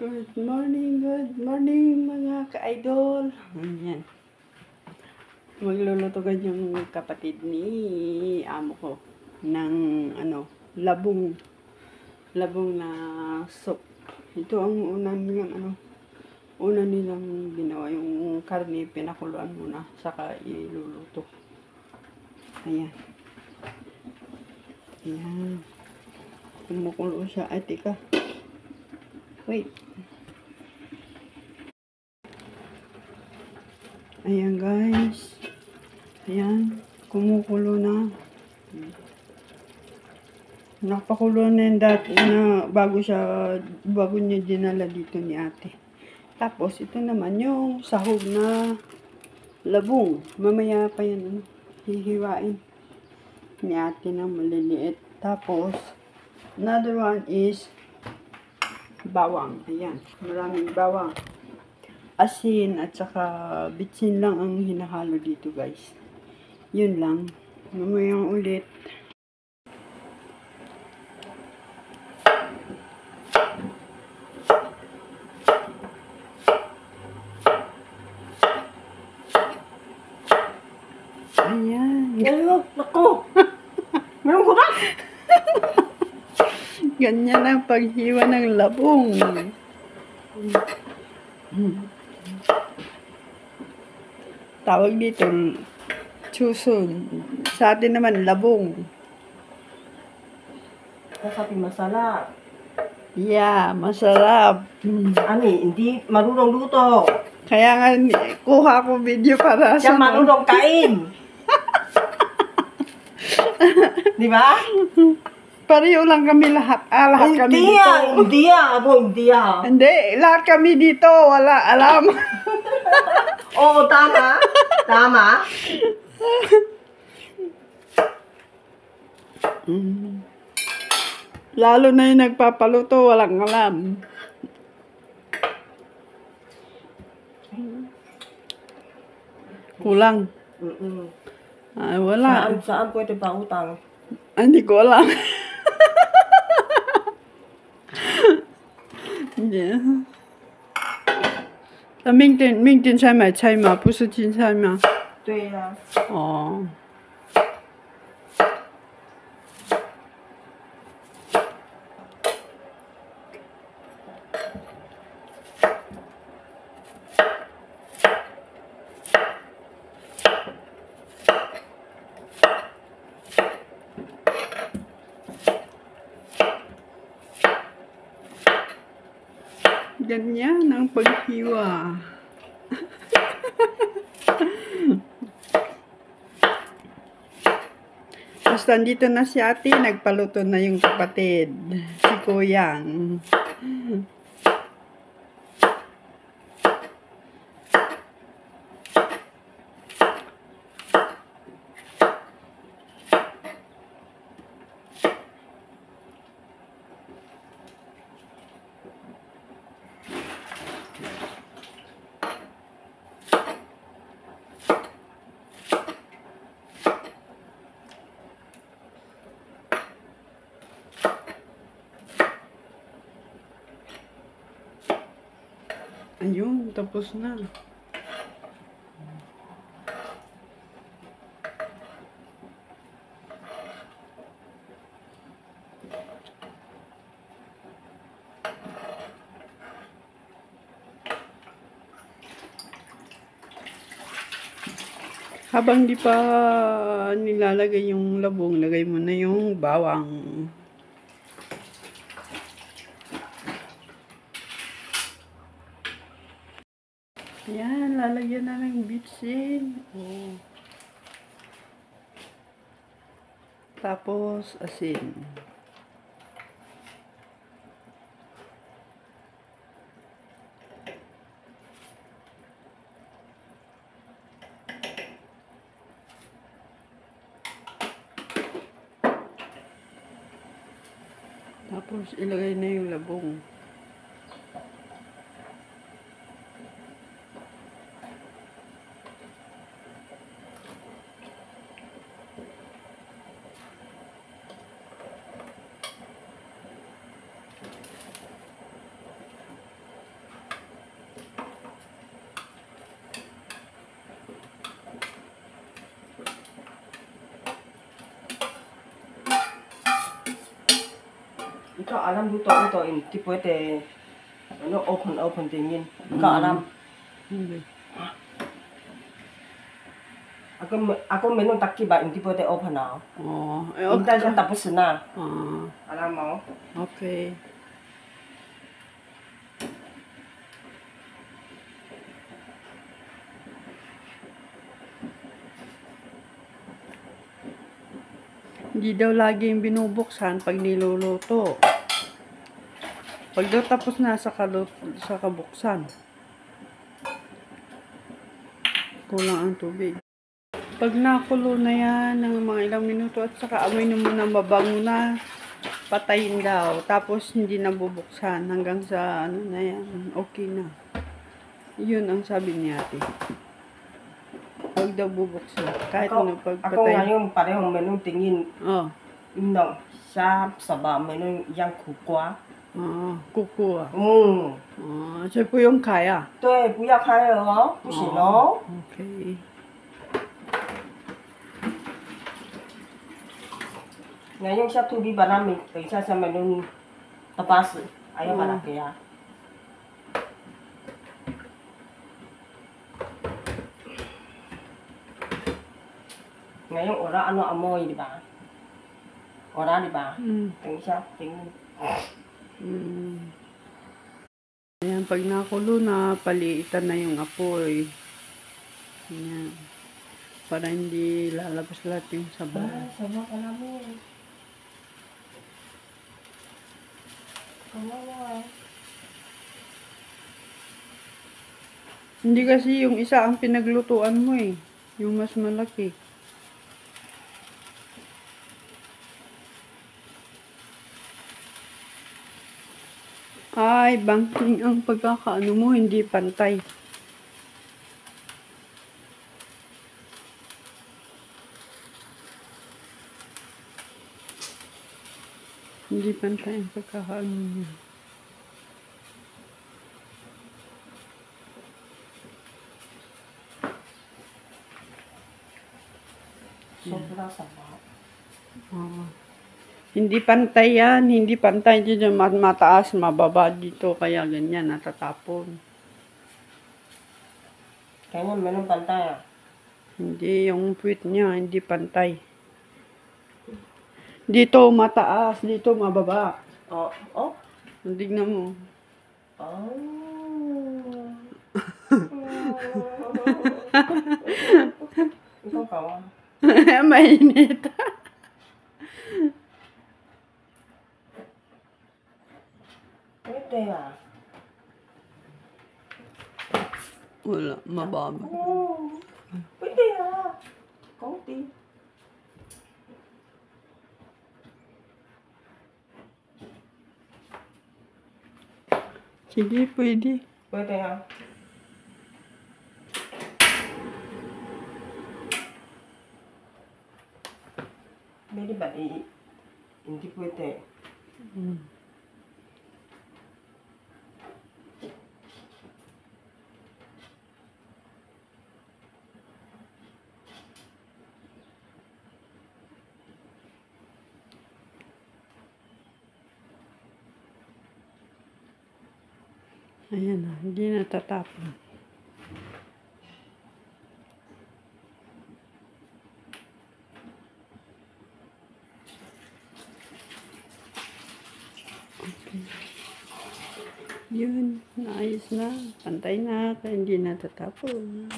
good morning mga ka-idol. Ayan. Magluluto yung kapatid ni amo ko ng labong na soup. Ito ang una nilang ginawa, yung karne pinakuluan muna saka iluluto. Ayan. Ayan. Kumukulo siya. Ay, tika. Wait. Ayan guys. Ayan. Kumukulo na. Napakulo na yung dati na bago niya dinala dito ni ate. Tapos ito naman yung sahog na labong. Mamaya pa yan hihiwain ni ate na maliliit. Tapos another one is bawang. Ayan. Maraming bawang. Asin at saka bitsin lang ang hinahalo dito guys. Yun lang. Mamayang ulit. Ayan. Ayun, naku! Meron ko na! Ganyan ang paghiwa ng labong. Tawag dito, chusun. Sa atin naman, labong. Sabi masarap. Yeah, masarap. Ani, hindi marunong luto. Kaya nga, kuha ko video para Siya marunong kain. Di ba? Pareho lang kami lahat. Lahat kami dito. Hindi. Hindi, lahat kami dito. Wala alam. Oo, tama. Tama. Lalo na yung nagpapaluto, walang alam. Kulang. Ay, wala. Saan pwede pa utang? Ay, hindi ko alam. Yeah. 明天才买菜吗？不是青菜吗？对呀。哦。Ganyan ang paghiwa. Tapos nandito na si ate, nagpaluto na yung kapatid, si Kuyang. Ayun, tapos na. Habang di pa nilalagay yung labong, lagay mo na yung bawang. Ayan, lalagyan na ng bitsin. Oh. Tapos, asin. Tapos, ilagay na yung labong. Kau alam luto hindi pwede open tingin. Kau alam. Hindi. Ako menung taki ba hindi pwede open na. Oh, Hindi siya tapos na. Ah, Alam mo? okay. Hindi daw laging binubuksan pag niluluto. Pag daw tapos na sa kabuksan. Kulang ang tubig. Pag nakulo na yan ng mga ilang minuto at saka amoy mo na mabango na, patayin daw. Tapos hindi na bubuksan hanggang sa ano na yan, okay na. Yun ang sabi ni ate. Huwag daw bubuksan. Kahit ano Ako pagpatay. ngayon parehong menung tingin. Oh. No, siya sa ba menung yang kukwa. Kukuha. Siya po yung kaya. 对，不要开了哦，不行哦。 Okay. Ngayon siya tubig ba namin? Isa sa menung tapas. Ayaw ba na kaya? Ngayon ora ano amoy, di ba? Ora, di ba? Tingin siya, tingin. Ayan, pag nakulo na, paliitan na yung apoy. Ayan. Para hindi lalabas lahat yung sabaw. Sama ka namin. Sama na. Hindi kasi yung isa ang pinaglutuan mo eh. Yung mas malaki. Ay, bangking ang pagkakaano mo, hindi pantay. Hindi pantay ang pagkakaano mo. Sobrang sama. Hindi pantay yan, hindi pantay dito, mataas, mababa dito, kaya ganyan, natatapon. Kaya menung pantay ah. Hindi, yung puwit niya, hindi pantay. Dito mataas, dito mababa. Oh, oh. Tignan mo. Oh. Ikaw ka ah. Mainit. Pwede ah. Wala, mababa. Oh. Pwede ah. Konti. Sige, pwede. Pwede ah. Pwede ba hindi pwede. Ayan na, hindi natatapon. Okay. Yun, naayos na. Pantay na, kaya hindi natatapon.